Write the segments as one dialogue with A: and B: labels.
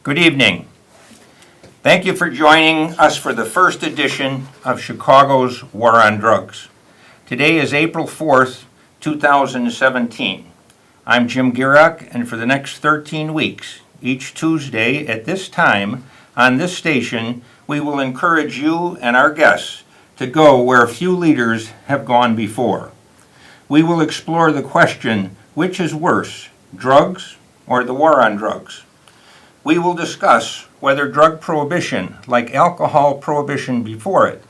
A: Good evening. Thank you for joining us for the first edition of Chicago's War on Drugs. Today is April 4th, 2017. I'm Jim Gierach, and for the next 13 weeks, each Tuesday at this time on this station, we will encourage you and our guests to go where few leaders have gone before. We will explore the question, which is worse, drugs or the war on drugs? We will discuss whether drug prohibition, like alcohol prohibition before it,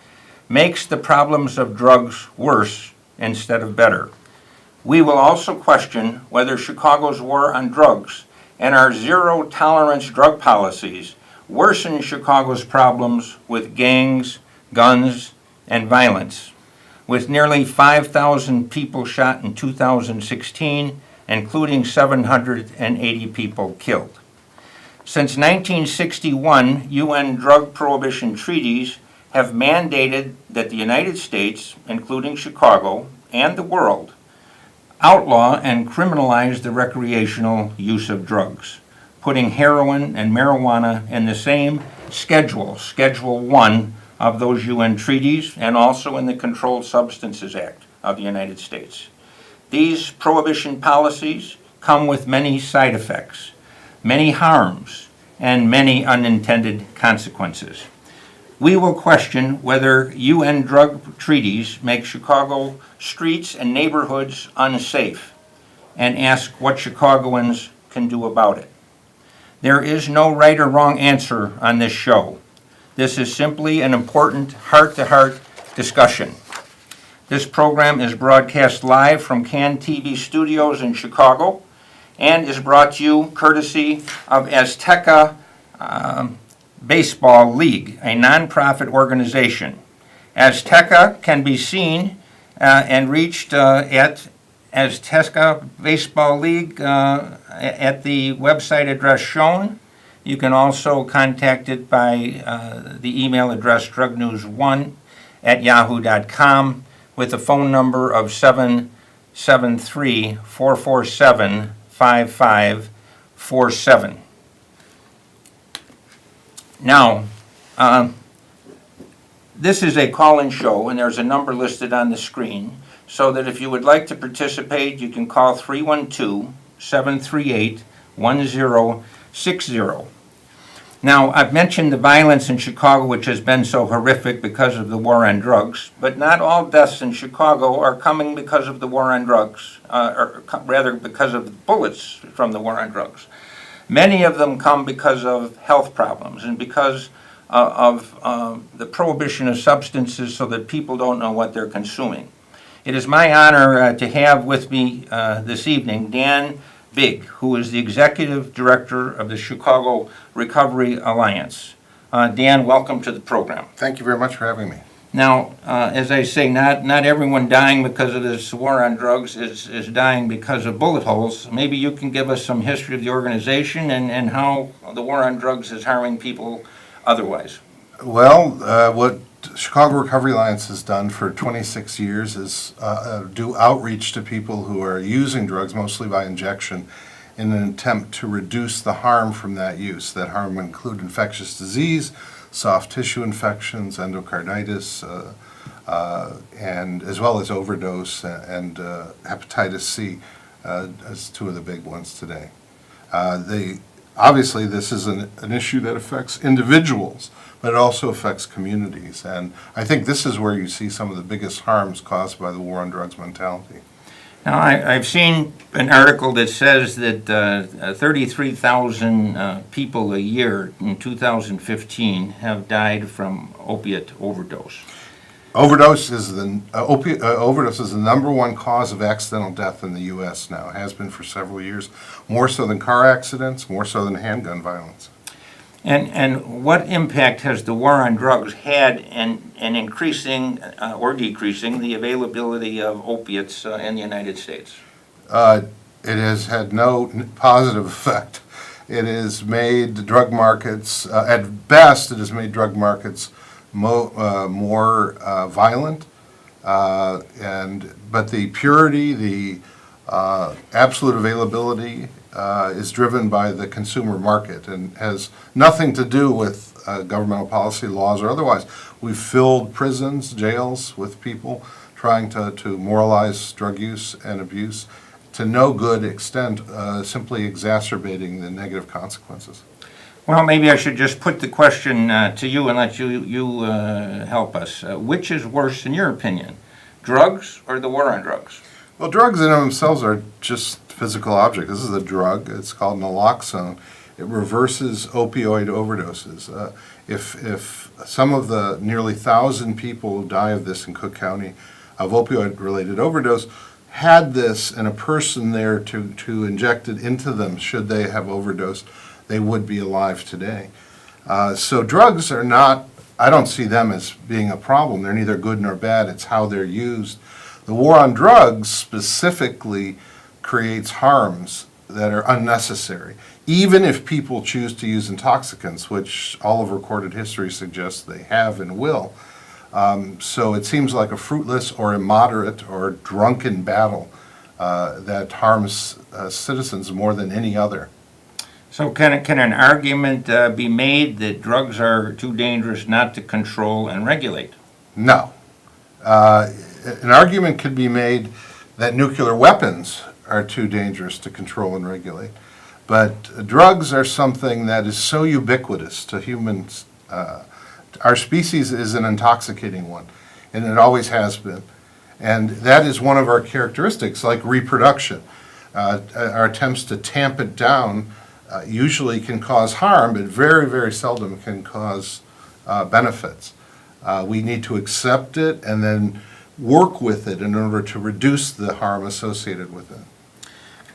A: makes the problems of drugs worse instead of better. We will also question whether Chicago's war on drugs and our zero-tolerance drug policies worsen Chicago's problems with gangs, guns, and violence, with nearly 5,000 people shot in 2016, including 780 people killed. Since 1961, UN drug prohibition treaties have mandated that the United States, including Chicago, and the world, outlaw and criminalize the recreational use of drugs, putting heroin and marijuana in the same schedule, Schedule 1 of those UN treaties, and also in the Controlled Substances Act of the United States. These prohibition policies come with many side effects, many harms, and many unintended consequences. We will question whether UN drug treaties make Chicago streets and neighborhoods unsafe, and ask what Chicagoans can do about it. There is no right or wrong answer on this show. This is simply an important heart-to-heart discussion. This program is broadcast live from CAN TV studios in Chicago, and is brought to you courtesy of Azteca Baseball League, a nonprofit organization. Azteca can be seen and reached at Azteca Baseball League at the website address shown. You can also contact it by the email address drugnews1@yahoo.com with a phone number of 773-447-5547. Now, this is a call-in show, and there's a number listed on the screen, so that if you would like to participate, you can call 312-738-1060. Now, I've mentioned the violence in Chicago, which has been so horrific because of the war on drugs, but not all deaths in Chicago are coming because of the war on drugs, or rather because of bullets from the war on drugs. Many of them come because of health problems and because of the prohibition of substances so that people don't know what they're consuming. It is my honor to have with me this evening Dan Big, who is the Executive Director of the Chicago Recovery Alliance. Dan, welcome to the program.
B: Thank you very much for having me.
A: Now, as I say, not everyone dying because of this war on drugs is dying because of bullet holes. Maybe you can give us some history of the organization and how the war on drugs is harming people otherwise.
B: Well, what Chicago Recovery Alliance has done for 26 years is do outreach to people who are using drugs, mostly by injection, in an attempt to reduce the harm from that use. That harm would include infectious disease, soft tissue infections, endocarditis, and as well as overdose and hepatitis C as two of the big ones today. Obviously, this is an issue that affects individuals, but it also affects communities. And I think this is where you see some of the biggest harms caused by the war on drugs mentality.
A: Now, I've seen an article that says that 33,000 people a year in 2015 have died from opiate overdose.
B: Overdose is the number one cause of accidental death in the U.S. now. It has been for several years, more so than car accidents, more so than handgun violence.
A: And what impact has the war on drugs had in increasing or decreasing the availability of opiates in the United States?
B: It has had no positive effect. It has made drug markets, at best, it has made drug markets more violent, but the purity, the absolute availability is driven by the consumer market and has nothing to do with governmental policy, laws, or otherwise. We've filled prisons, jails with people trying to moralize drug use and abuse to no good extent, simply exacerbating the negative consequences.
A: Well, maybe I should just put the question to you and let you help us. Which is worse, in your opinion, drugs or the war on drugs?
B: Well, drugs in themselves are just physical objects. This is a drug. It's called naloxone. It reverses opioid overdoses. If some of the nearly 1,000 people who die of this in Cook County of opioid-related overdose had this and a person there to inject it into them should they have overdosed, they would be alive today. So drugs are not, I don't see them as being a problem. They're neither good nor bad. It's how they're used. The war on drugs specifically creates harms that are unnecessary, even if people choose to use intoxicants, which all of recorded history suggests they have and will. So it seems like a fruitless or immoderate or drunken battle that harms citizens more than any other.
A: So can an argument be made that drugs are too dangerous not to control and regulate?
B: No. An argument could be made that nuclear weapons are too dangerous to control and regulate. But drugs are something that is so ubiquitous to humans. Our species is an intoxicating one, and it always has been. And that is one of our characteristics, like reproduction. Our attempts to tamp it down usually can cause harm, but very, very seldom can cause benefits. We need to accept it and then work with it in order to reduce the harm associated with it.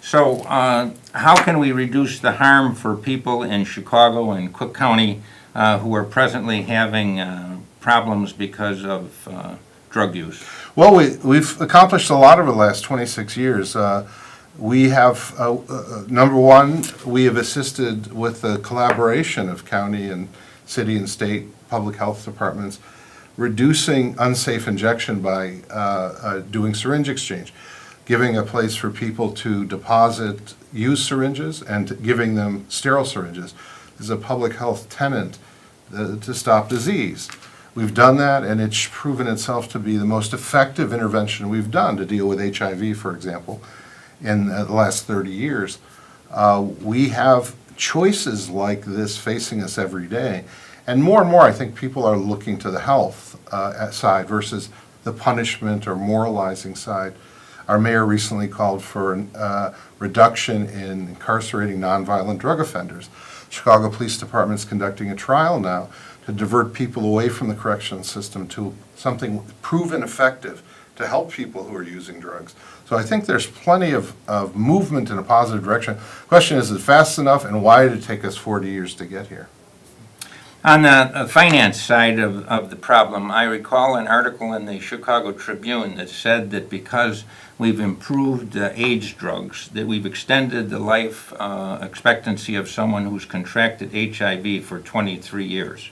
A: So how can we reduce the harm for people in Chicago and Cook County who are presently having problems because of drug use? Well,
B: we've accomplished a lot over the last 26 years. We have, number one, we have assisted with the collaboration of county and city and state public health departments, reducing unsafe injection by doing syringe exchange, giving a place for people to deposit used syringes and giving them sterile syringes. This is a public health tenet to stop disease. We've done that, and it's proven itself to be the most effective intervention we've done to deal with HIV, for example, in the last 30 years. We have choices like this facing us every day. And more, I think people are looking to the health side versus the punishment or moralizing side. Our mayor recently called for a reduction in incarcerating nonviolent drug offenders. Chicago Police Department is conducting a trial now to divert people away from the correctional system to something proven effective to help people who are using drugs. So I think there's plenty of movement in a positive direction. The question is it fast enough, and why did it take us 40 years to get here?
A: On the finance side of the problem, I recall an article in the Chicago Tribune that said that because we've improved AIDS drugs, that we've extended the life expectancy of someone who's contracted HIV for 23 years,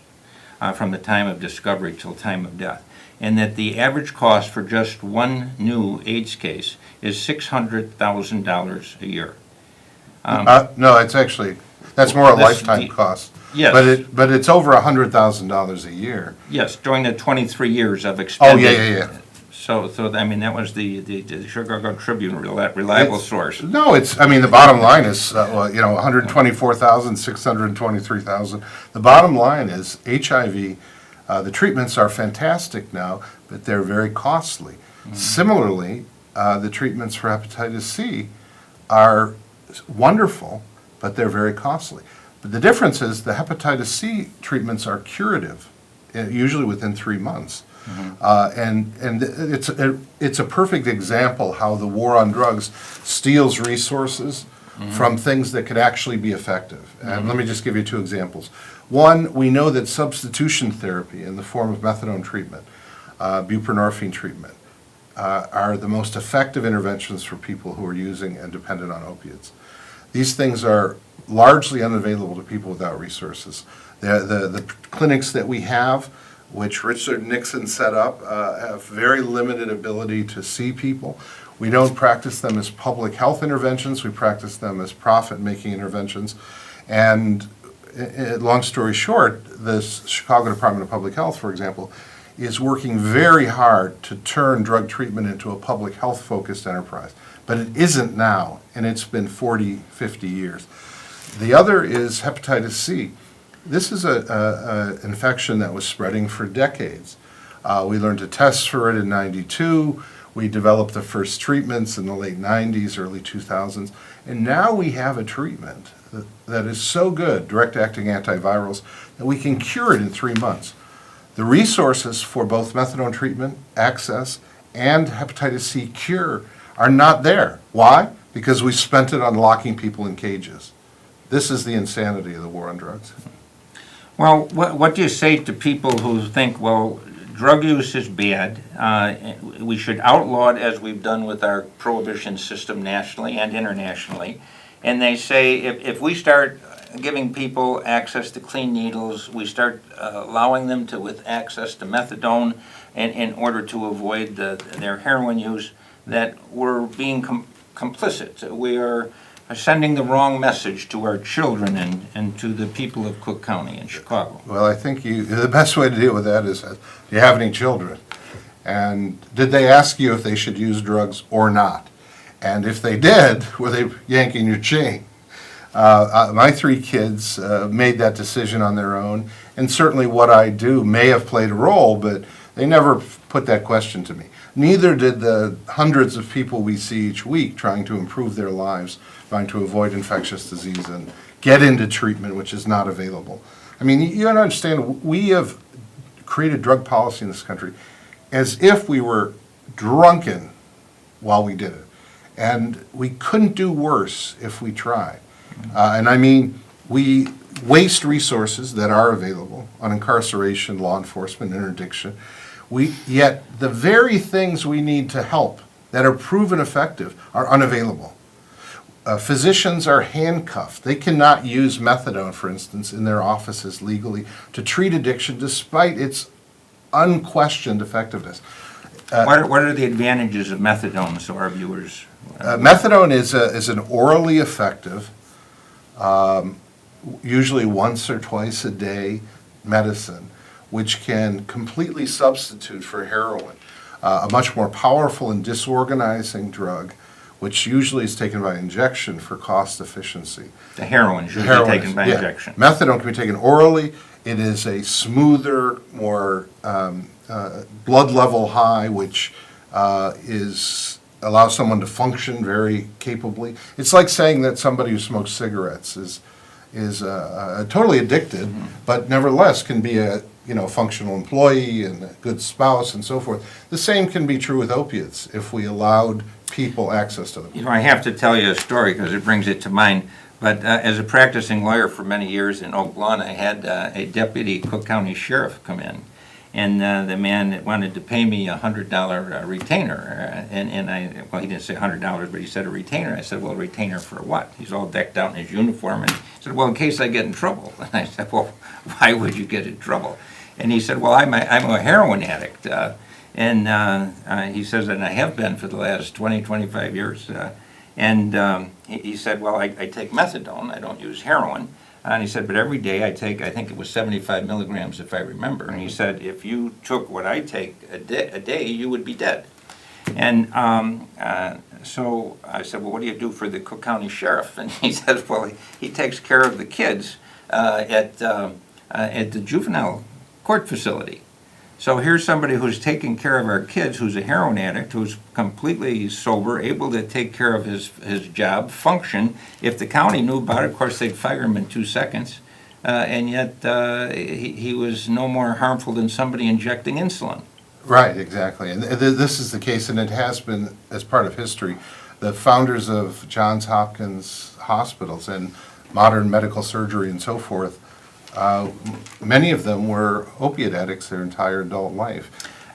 A: from the time of discovery till time of death, and that the average cost for just one new AIDS case is $600,000 a year.
B: No, it's actually, that's more a lifetime cost.
A: Yes.
B: But it's over $100,000 a year.
A: Yes, during the 23 years of extended.
B: Oh, yeah.
A: So I mean, that was the Chicago Tribune reliable source.
B: No, the bottom line is, 124,000, 623,000. The bottom line is HIV, the treatments are fantastic now, but they're very costly. Mm-hmm. Similarly, the treatments for hepatitis C are wonderful, but they're very costly. But the difference is the hepatitis C treatments are curative, usually within 3 months. Mm-hmm. And it's a perfect example how the war on drugs steals resources mm-hmm. from things that could actually be effective. And mm-hmm. let me just give you 2 examples. One, we know that substitution therapy in the form of methadone treatment, buprenorphine treatment, are the most effective interventions for people who are using and dependent on opiates. These things are largely unavailable to people without resources. The clinics that we have which Richard Nixon set up, have very limited ability to see people. We don't practice them as public health interventions, we practice them as profit-making interventions. And long story short, the Chicago Department of Public Health, for example, is working very hard to turn drug treatment into a public health-focused enterprise. But it isn't now, and it's been 40, 50 years. The other is hepatitis C. This is an infection that was spreading for decades. We learned to test for it in '92. We developed the first treatments in the late '90s, early 2000s. And now we have a treatment that is so good, direct-acting antivirals, that we can cure it in 3 months. The resources for both methadone treatment, access, and hepatitis C cure are not there. Why? Because we spent it on locking people in cages. This is the insanity of the war on drugs.
A: Well, what do you say to people who think, well, drug use is bad, we should outlaw it as we've done with our prohibition system nationally and internationally, and they say if we start giving people access to clean needles, we start allowing them with access to methadone in order to avoid their heroin use, that we're being complicit. We are sending the wrong message to our children and to the people of Cook County and Chicago.
B: Well, I think the best way to deal with that is, do you have any children? And did they ask you if they should use drugs or not? And if they did, were they yanking your chain? My 3 kids made that decision on their own, and certainly what I do may have played a role, but they never put that question to me. Neither did the hundreds of people we see each week trying to improve their lives, trying to avoid infectious disease and get into treatment, which is not available. I mean, you gotta understand, we have created drug policy in this country as if we were drunken while we did it. And we couldn't do worse if we tried. And I mean, we waste resources that are available on incarceration, law enforcement, interdiction. Yet the very things we need to help that are proven effective are unavailable. Physicians are handcuffed. They cannot use methadone, for instance, in their offices legally to treat addiction despite its unquestioned effectiveness.
A: What are the advantages of methadone, so our viewers?
B: Methadone is an orally effective, usually once or twice a day medicine, which can completely substitute for heroin, a much more powerful and disorganizing drug, which usually is taken by injection for cost efficiency.
A: The heroin should be taken by injection.
B: Methadone can be taken orally. It is a smoother, more blood level high, which allows someone to function very capably. It's like saying that somebody who smokes cigarettes is totally addicted, but nevertheless can be a functional employee and a good spouse and so forth. The same can be true with opiates if we allowed people access to them.
A: I have to tell you a story because it brings it to mind. But as a practicing lawyer for many years in Oak Lawn, I had a deputy Cook County sheriff come in. And the man wanted to pay me a $100 retainer. Well, he didn't say $100, but he said a retainer. I said, well, a retainer for what? He's all decked out in his uniform. And he said, well, in case I get in trouble. And I said, well, why would you get in trouble? And he said, well, I'm a heroin addict. He says, and I have been for the last 20, 25 years. He said, well, I take methadone. I don't use heroin. And he said, but every day I take, I think it was 75 milligrams if I remember. And he said, if you took what I take a day, you would be dead. And so I said, well, what do you do for the Cook County Sheriff? And he says, well, he takes care of the kids at the juvenile court facility. So here's somebody who's taking care of our kids, who's a heroin addict, who's completely sober, able to take care of his job, function. If the county knew about it, of course, they'd fire him in 2 seconds. And yet he was no more harmful than somebody injecting insulin.
B: Right, exactly. And this is the case, and it has been as part of history. The founders of Johns Hopkins hospitals and modern medical surgery and so forth, many of them were opiate addicts their entire adult life.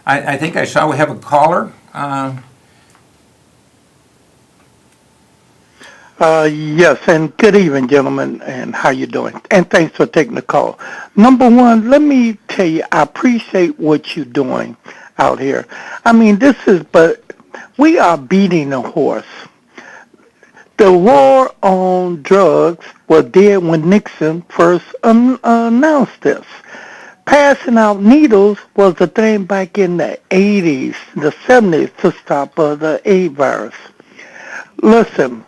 A: I think I saw we have a caller.
C: Yes, and good evening, gentlemen, and how you doing? And thanks for taking the call. Number one, let me tell you, I appreciate what you're doing out here. I mean, but we are beating a horse. The war on drugs was there when Nixon first announced this. Passing out needles was a thing back in the 80s, the 70s to stop the AIDS virus. Listen,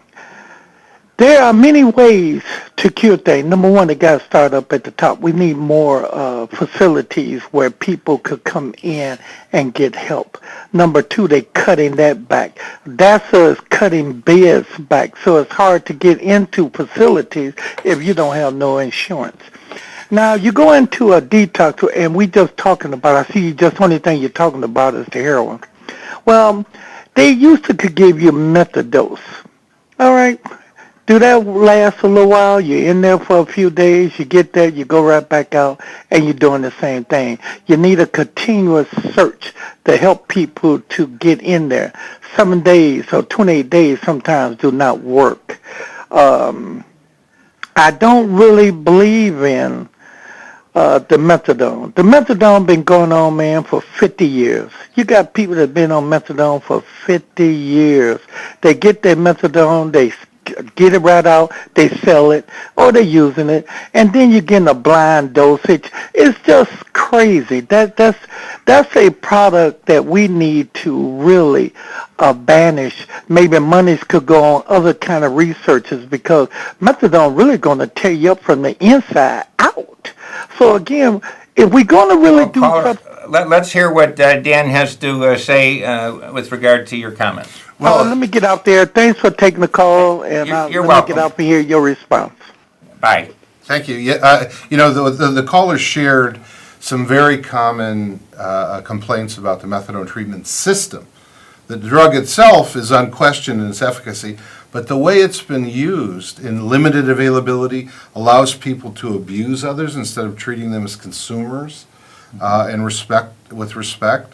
C: there are many ways to cure things. Number one, it got to start up at the top. We need more facilities where people could come in and get help. Number two, they cutting that back. DASA is cutting beds back, so it's hard to get into facilities if you don't have no insurance. Now, you go into a detox, and we just talking about, I see you just only thing you're talking about is the heroin. Well, they used to could give you methadose. All right. Do that last a little while? You're in there for a few days. You get there, you go right back out, and you're doing the same thing. You need a continuous search to help people to get in there. 7 days or 28 days sometimes do not work. I don't really believe in the methadone. The methadone been going on, man, for 50 years. You got people that have been on methadone for 50 years. They get their methadone, they get it right out, they sell it, or they're using it, and then you're getting a blind dosage. It's just crazy. That's a product that we need to really banish. Maybe monies could go on other kind of researches because methadone really going to tear you up from the inside out. So again, if we're going to really do something...
A: Let's hear what Dan has to say with regard to your comments.
C: Well, let me get out there. Thanks for taking the call, and
A: you're
C: let
A: welcome.
C: me get out and hear your response.
A: Bye.
B: Thank you. Yeah, the caller shared some very common complaints about the methadone treatment system. The drug itself is unquestioned in its efficacy, but the way it's been used in limited availability allows people to abuse others instead of treating them as consumers with respect.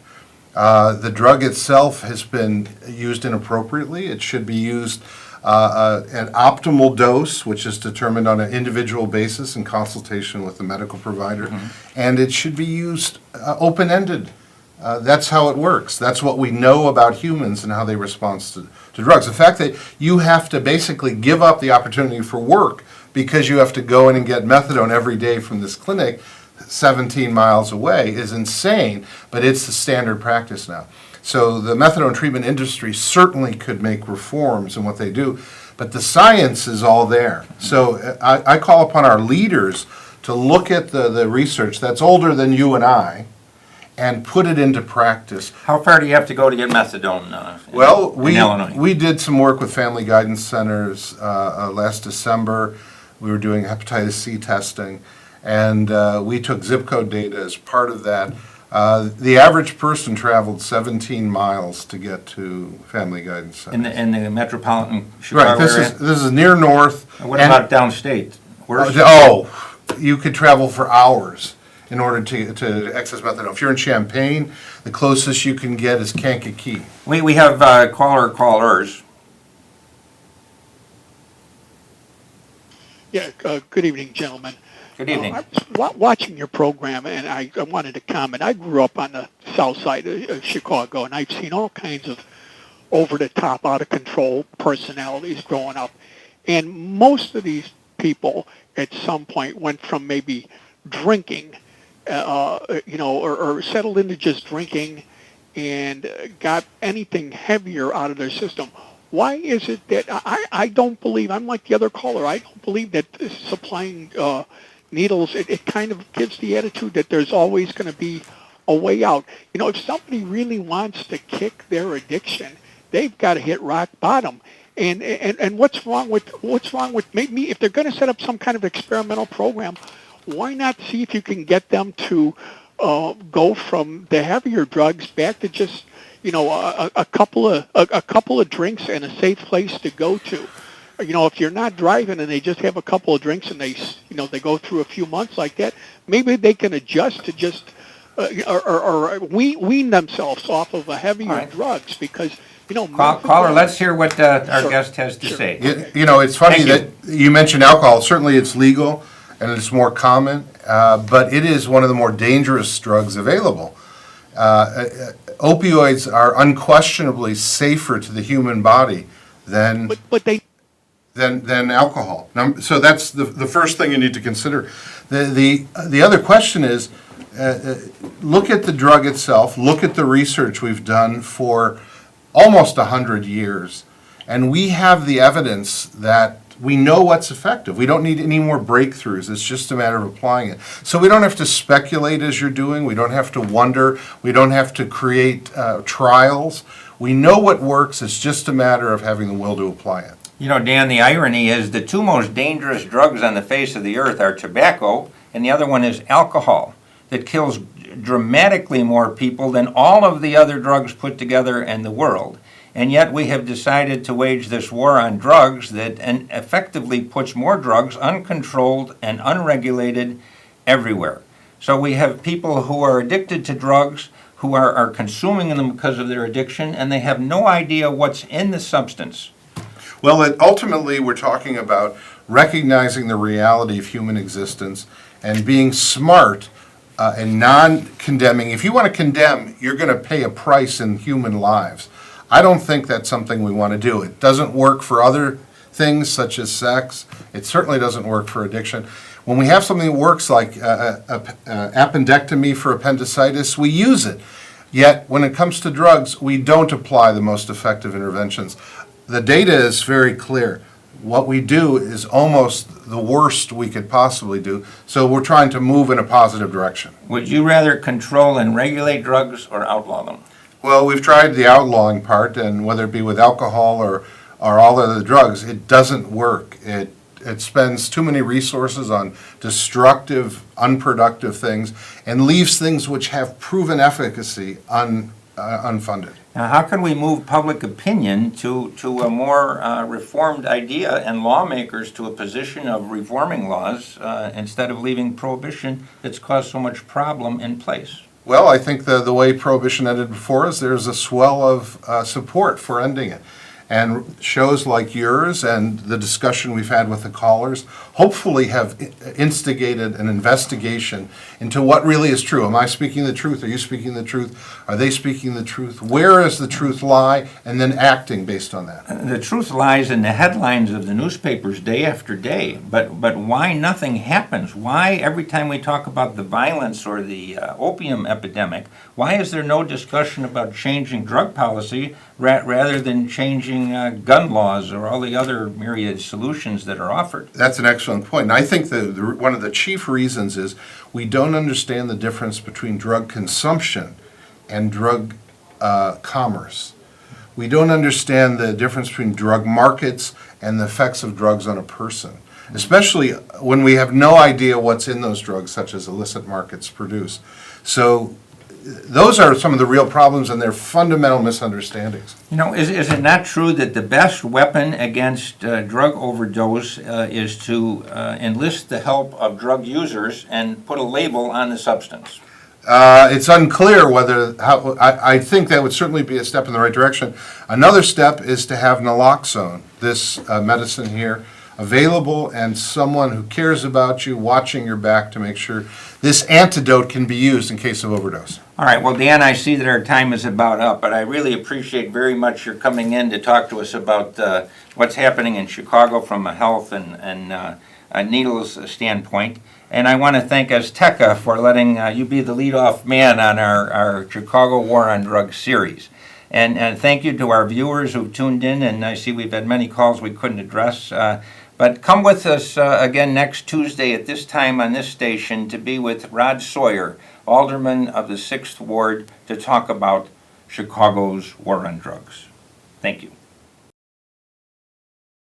B: The drug itself has been used inappropriately. It should be used an optimal dose, which is determined on an individual basis in consultation with the medical provider, and it should be used open-ended. That's how it works. That's what we know about humans and how they respond to drugs. The fact that you have to basically give up the opportunity for work because you have to go in and get methadone every day from this clinic 17 miles away is insane, but it's the standard practice now. So the methadone treatment industry certainly could make reforms in what they do, but the science is all there. So I call upon our leaders to look at the research that's older than you and I and put it into practice.
A: How far do you have to go to get methadone
B: in
A: Illinois?
B: We did some work with family guidance centers last December. We were doing hepatitis C testing, and we took zip code data as part of that. The average person traveled 17 miles to get to family guidance centers.
A: In the metropolitan Chicago area?
B: This is near north.
A: What about downstate?
B: You could travel for hours in order to access methadone. If you're in Champaign, the closest you can get is Kankakee.
A: We have callers.
D: Yeah, good evening, gentlemen.
A: Good evening.
D: I was watching your program, and I wanted to comment. I grew up on the south side of Chicago, and I've seen all kinds of over-the-top, out-of-control personalities growing up. And most of these people, at some point, went from maybe drinking, or settled into just drinking and got anything heavier out of their system. Why is it that I don't believe, I'm like the other caller, I don't believe that supplying needles, it kind of gives the attitude that there's always going to be a way out. If somebody really wants to kick their addiction, they've got to hit rock bottom. And what's wrong with maybe if they're going to set up some kind of experimental program, why not see if you can get them to go from the heavier drugs back to just a couple of drinks and a safe place to go to. If you're not driving and they just have a couple of drinks and they go through a few months like that, maybe they can adjust to just or wean themselves off of a heavier drugs, because
A: Caller, let's hear what our guest has to say.
B: It's funny
A: Thank
B: that you mentioned alcohol. Certainly it's legal and it's more common, but it is one of the more dangerous drugs available. Opioids are unquestionably safer to the human body than alcohol. So that's the first thing you need to consider. The other question is, look at the drug itself, look at the research we've done for almost 100 years, and we have the evidence that we know what's effective. We don't need any more breakthroughs. It's just a matter of applying it. So we don't have to speculate as you're doing. We don't have to wonder. We don't have to create trials. We know what works. It's just a matter of having the will to apply it.
A: Dan, the irony is the two most dangerous drugs on the face of the earth are tobacco, and the other one is alcohol, that kills dramatically more people than all of the other drugs put together in the world. And yet we have decided to wage this war on drugs that effectively puts more drugs uncontrolled and unregulated everywhere. So we have people who are addicted to drugs, who are consuming them because of their addiction, and they have no idea what's in the substance.
B: Well, ultimately, we're talking about recognizing the reality of human existence and being smart and non-condemning. If you want to condemn, you're going to pay a price in human lives. I don't think that's something we want to do. It doesn't work for other things such as sex. It certainly doesn't work for addiction. When we have something that works like appendectomy for appendicitis, we use it. Yet, when it comes to drugs, we don't apply the most effective interventions. The data is very clear. What we do is almost the worst we could possibly do, so we're trying to move in a positive direction.
A: Would you rather control and regulate drugs or outlaw them?
B: Well, we've tried the outlawing part, and whether it be with alcohol or all other drugs, it doesn't work. It spends too many resources on destructive, unproductive things, and leaves things which have proven efficacy unfunded.
A: Now, how can we move public opinion to a more reformed idea and lawmakers to a position of reforming laws instead of leaving prohibition that's caused so much problem in place?
B: Well, I think the way prohibition ended before us, there's a swell of support for ending it. And shows like yours and the discussion we've had with the callers hopefully have instigated an investigation into what really is true. Am I speaking the truth? Are you speaking the truth? Are they speaking the truth? Where does the truth lie? And then acting based on that.
A: The truth lies in the headlines of the newspapers day after day. But why nothing happens? Why every time we talk about the violence or the opium epidemic, why is there no discussion about changing drug policy rather than changing gun laws or all the other myriad solutions that are offered?
B: That's an excellent point. And I think one of the chief reasons is we don't understand the difference between drug consumption and drug commerce. We don't understand the difference between drug markets and the effects of drugs on a person, especially when we have no idea what's in those drugs, such as illicit markets produce. So those are some of the real problems, and they're fundamental misunderstandings.
A: Is it not true that the best weapon against drug overdose is to enlist the help of drug users and put a label on the substance?
B: It's unclear how. I think that would certainly be a step in the right direction. Another step is to have naloxone, this medicine here, available, and someone who cares about you watching your back to make sure this antidote can be used in case of overdose.
A: All right, well, Dan, I see that our time is about up, but I really appreciate very much your coming in to talk to us about what's happening in Chicago from a health and needles standpoint. And I want to thank Azteca for letting you be the lead-off man on our Chicago War on Drugs series. And thank you to our viewers who've tuned in, and I see we've had many calls we couldn't address. But come with us again next Tuesday at this time on this station to be with Rod Sawyer, Alderman of the 6th Ward, to talk about Chicago's war on drugs. Thank you.